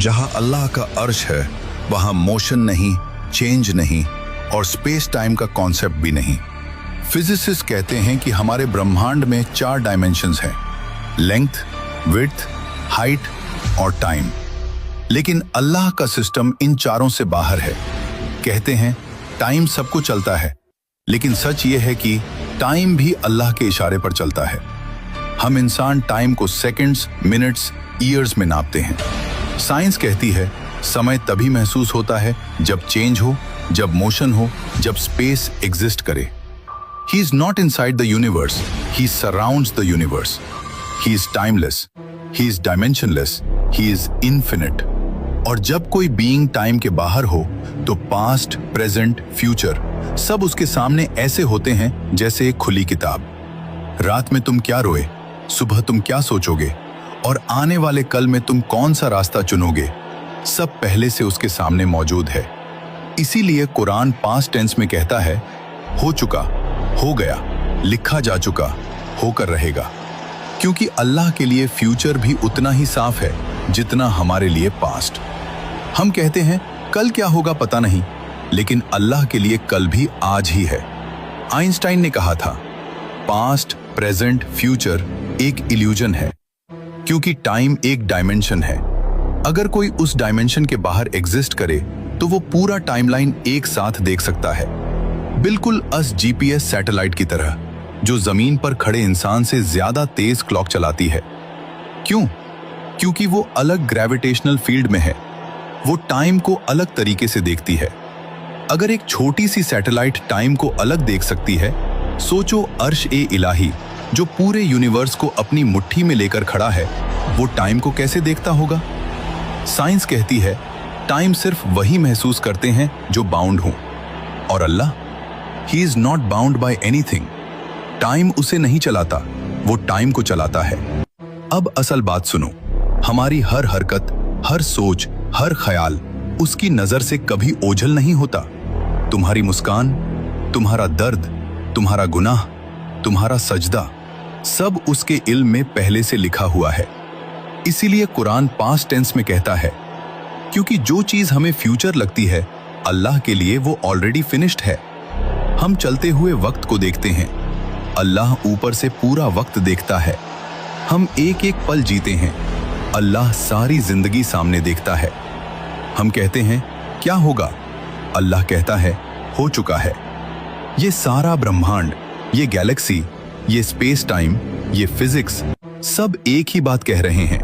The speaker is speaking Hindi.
जहां अल्लाह का अर्श है वहां मोशन नहीं, चेंज नहीं और स्पेस टाइम का कॉन्सेप्ट भी नहीं। फिजिसिस्ट कहते हैं कि हमारे ब्रह्मांड में 4 डायमेंशंस हैं, लेंथ, विड्थ, हाइट और टाइम। लेकिन अल्लाह का सिस्टम इन चारों से बाहर है। कहते हैं टाइम सबको चलता है, लेकिन सच ये है कि टाइम भी अल्लाह के इशारे पर चलता है। हम इंसान टाइम को सेकंड्स, मिनट्स, ईयर्स में नापते हैं। साइंस कहती है समय तभी महसूस होता है जब चेंज हो, जब मोशन हो, जब स्पेस एग्जिस्ट करे। He is not inside the universe, he surrounds the universe. He is timeless, he is dimensionless, he is infinite. और जब कोई बीइंग टाइम के बाहर हो तो पास्ट, प्रेजेंट, फ्यूचर सब उसके सामने ऐसे होते हैं जैसे एक खुली किताब। रात में तुम क्या रोए, सुबह तुम क्या सोचोगे और आने वाले कल में तुम कौन सा रास्ता चुनोगे, सब पहले से उसके सामने मौजूद है। इसीलिए कुरान पास्ट टेंस में कहता है हो चुका, हो गया, लिखा जा चुका, होकर रहेगा। क्योंकि अल्लाह के लिए फ्यूचर भी उतना ही साफ है जितना हमारे लिए पास्ट। हम कहते हैं कल क्या होगा पता नहीं, लेकिन अल्लाह के लिए कल भी आज ही है। आइंस्टाइन ने कहा था पास्ट, प्रेजेंट, फ्यूचर एक इल्यूजन है, क्योंकि टाइम एक डायमेंशन है। अगर कोई उस डायमेंशन के बाहर एग्जिस्ट करे तो वो पूरा टाइमलाइन एक साथ देख सकता है, बिल्कुल जीपीएस सैटेलाइट की तरह, जो जमीन पर खड़े इंसान से ज्यादा तेज क्लॉक चलाती है। क्यों? क्योंकि वो अलग ग्रेविटेशनल फील्ड में है, वो टाइम को अलग तरीके से देखती है। अगर एक छोटी सी सैटेलाइट टाइम को अलग देख सकती है, सोचो अर्श ए इलाही जो पूरे यूनिवर्स को अपनी मुट्ठी में लेकर खड़ा है, वो टाइम को कैसे देखता होगा? साइंस कहती है टाइम सिर्फ वही महसूस करते हैं जो बाउंड हों, और Allah, he is not bound by anything. Time उसे नहीं चलाता, वो टाइम को चलाता है। अब असल बात सुनो, हमारी हर हरकत, हर सोच, हर ख्याल उसकी नजर से कभी ओझल नहीं होता। तुम्हारी मुस्कान, तुम्हारा दर्द, तुम्हारा गुनाह, तुम्हारा सजदा, सब उसके इल्म में पहले से लिखा हुआ है। इसीलिए कुरान पास्ट टेंस में कहता है, क्योंकि जो चीज हमें फ्यूचर लगती है अल्लाह के लिए वो ऑलरेडी फिनिश्ड है। हम चलते हुए वक्त को देखते हैं, अल्लाह ऊपर से पूरा वक्त देखता है। हम एक एक पल जीते हैं, अल्लाह सारी जिंदगी सामने देखता है। हम कहते हैं क्या होगा, अल्लाह कहता है हो चुका है। ये सारा ब्रह्मांड, ये गैलेक्सी, ये स्पेस टाइम, ये फिजिक्स सब एक ही बात कह रहे हैं,